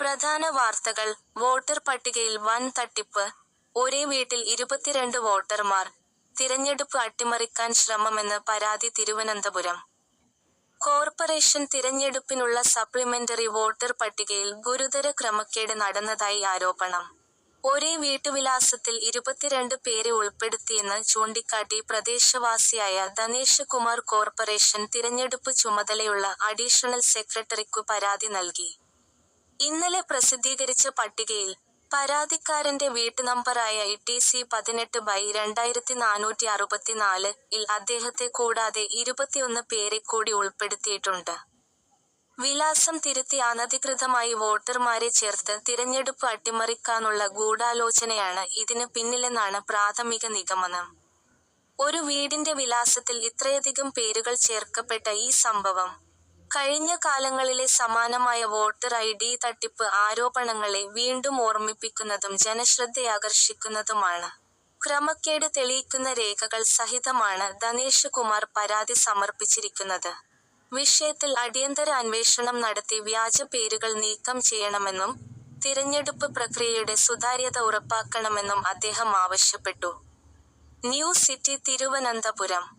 പ്രധാന വാർത്തകൾ. വോട്ടർ പട്ടികയിൽ വൻ തട്ടിപ്പ്. ഒരേ വീട്ടിൽ 22 വോട്ടർമാർ. തിരഞ്ഞെടുപ്പ് അട്ടിമറിക്കാൻ ശ്രമമെന്ന് പരാതി. തിരുവനന്തപുരം കോർപ്പറേഷൻ തിരഞ്ഞെടുപ്പിനുള്ള സപ്ലിമെന്ററി വോട്ടർ പട്ടികയിൽ ഗുരുതര ക്രമക്കേട് നടന്നതായി ആരോപണം. ഒരേ വീട്ടുവിലാസത്തിൽ 22 പേരെ ഉൾപ്പെടുത്തിയെന്ന് ചൂണ്ടിക്കാട്ടി പ്രദേശവാസിയായ ധനേഷ് കുമാർ കോർപ്പറേഷൻ തിരഞ്ഞെടുപ്പ് ചുമതലയുള്ള അഡീഷണൽ സെക്രട്ടറിക്കു പരാതി നൽകി. ഇന്നലെ പ്രസിദ്ധീകരിച്ച പട്ടികയിൽ പരാതിക്കാരന്റെ വീട്ടുനമ്പറായ ITC 18/2464 ൽ അദ്ദേഹത്തെ കൂടാതെ 21 പേരെ കൂടി ഉൾപ്പെടുത്തിയിട്ടുണ്ട്. വിലാസം തിരുത്തി അനധികൃതമായി വോട്ടർമാരെ ചേർത്ത് തിരഞ്ഞെടുപ്പ് അട്ടിമറിക്കാനുള്ള ഗൂഢാലോചനയാണ് ഇതിന് പിന്നിലെന്നാണ് പ്രാഥമിക നിഗമനം. ഒരു വീടിന്റെ വിലാസത്തിൽ ഇത്രയധികം പേരുകൾ ചേർക്കപ്പെട്ട ഈ സംഭവം കഴിഞ്ഞ കാലങ്ങളിലെ സമാനമായ വോട്ടർ ID തട്ടിപ്പ് ആരോപണങ്ങളെ വീണ്ടും ഓർമ്മിപ്പിക്കുന്നതും ജനശ്രദ്ധയാകർഷിക്കുന്നതുമാണ്. ക്രമക്കേട് തെളിയിക്കുന്ന രേഖകൾ സഹിതമാണ് ധനേഷ് കുമാർ പരാതി സമർപ്പിച്ചിരിക്കുന്നത്. വിഷയത്തിൽ അടിയന്തര അന്വേഷണം നടത്തി വ്യാജ പേരുകൾ നീക്കം ചെയ്യണമെന്നും തിരഞ്ഞെടുപ്പ് പ്രക്രിയയുടെ സുതാര്യത ഉറപ്പാക്കണമെന്നും അദ്ദേഹം ആവശ്യപ്പെട്ടു. News city Thiruvananthapuram.